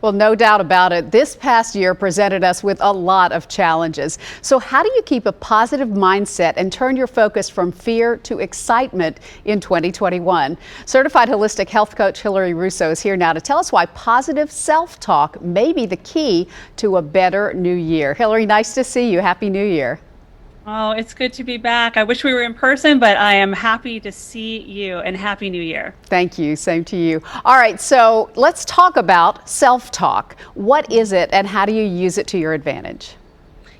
Well, no doubt about it. This past year presented us with a lot of challenges. So how do you keep a positive mindset and turn your focus from fear to excitement in 2021? Certified holistic health coach Hilary Russo is here now to tell us why positive self-talk may be the key to a better new year. Hilary, nice to see you. Happy New Year. Oh, it's good to be back. I wish we were in person, but I am happy to see you, and Happy New Year. Thank you. Same to you. All right, so let's talk about self-talk. What is it and how do you use it to your advantage?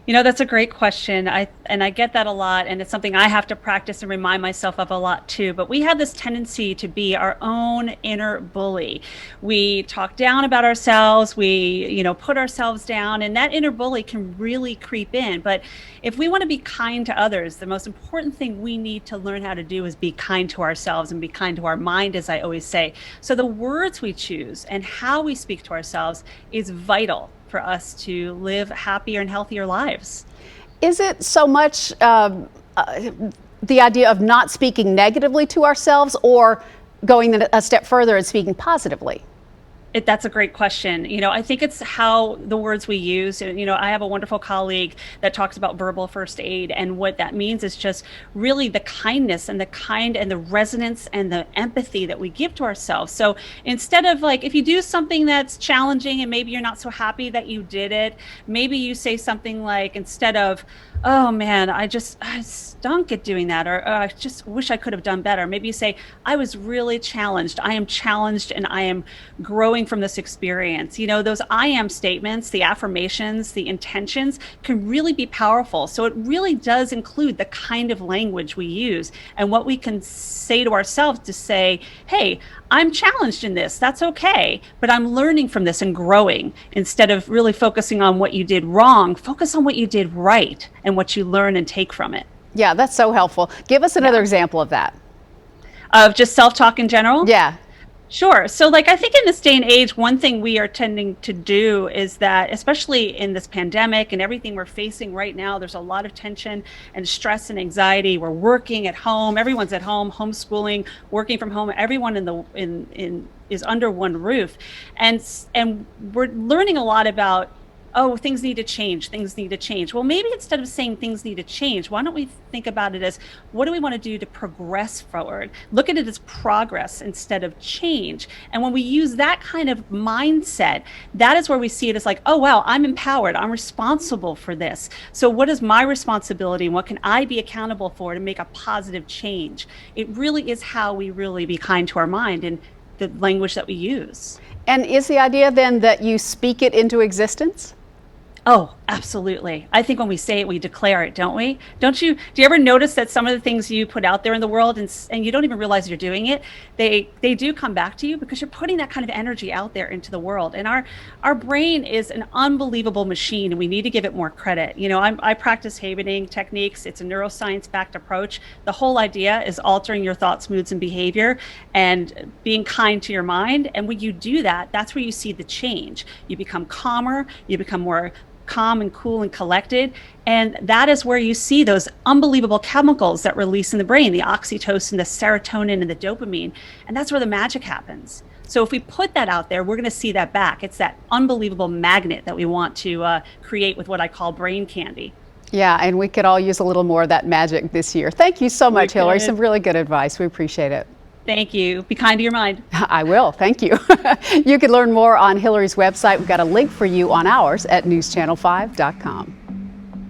You know, that's a great question. I get that a lot, and it's something I have to practice and remind myself of a lot too. But we have this tendency to be our own inner bully. We talk down about ourselves, we, put ourselves down, and that inner bully can really creep in. But if we want to be kind to others, the most important thing we need to learn how to do is be kind to ourselves and be kind to our mind, as I always say. So the words we choose and how we speak to ourselves is vital for us to live happier and healthier lives. Is it so much the idea of not speaking negatively to ourselves or going a step further and speaking positively? That's a great question. I think it's how the words we use. I have a wonderful colleague that talks about verbal first aid, and what that means is just really the kindness and the resonance and the empathy that we give to ourselves. So instead of if you do something that's challenging and maybe you're not so happy that you did it, maybe you say something like, instead of, "Oh man, I stunk at doing that," or "I just wish I could have done better," maybe you say, "I was really challenged. I am challenged and I am growing from this experience." Those I am statements, the affirmations, the intentions can really be powerful. So it really does include the kind of language we use and what we can say to ourselves to say, "Hey, I'm challenged in this. That's okay, but I'm learning from this and growing." Instead of really focusing on what you did wrong, focus on what you did right and what you learn and take from it. Yeah, that's so helpful. Give us another example of that. Of just self-talk in general? Yeah. Sure. So I think in this day and age, one thing we are tending to do is that, especially in this pandemic and everything we're facing right now, there's a lot of tension and stress and anxiety. We're working at home. Everyone's at home, homeschooling, working from home. Everyone is under one roof. And we're learning a lot about, oh, things need to change, things need to change. Well, maybe instead of saying things need to change, why don't we think about it as, what do we want to do to progress forward? Look at it as progress instead of change. And when we use that kind of mindset, that is where we see it as oh, wow, I'm empowered, I'm responsible for this. So what is my responsibility and what can I be accountable for to make a positive change? It really is how we really be kind to our mind and the language that we use. And is the idea then that you speak it into existence? Oh, absolutely. I think when we say it, we declare it, don't we? Do you ever notice that some of the things you put out there in the world and you don't even realize you're doing it, they do come back to you because you're putting that kind of energy out there into the world. And our brain is an unbelievable machine and we need to give it more credit. I practice havening techniques. It's a neuroscience backed approach. The whole idea is altering your thoughts, moods, and behavior and being kind to your mind. And when you do that, that's where you see the change. You become calmer, you become more calm and cool and collected, and that is where you see those unbelievable chemicals that release in the brain, the oxytocin, the serotonin, and the dopamine, and that's where the magic happens. So if we put that out there, we're going to see that back. It's that unbelievable magnet that we want to create with what I call brain candy. Yeah, and we could all use a little more of that magic this year. Thank you so much, Hilary. Some really good advice. We appreciate it. Thank you. Be kind to your mind. I will. Thank you. You can learn more on Hilary's website. We've got a link for you on ours at newschannel5.com.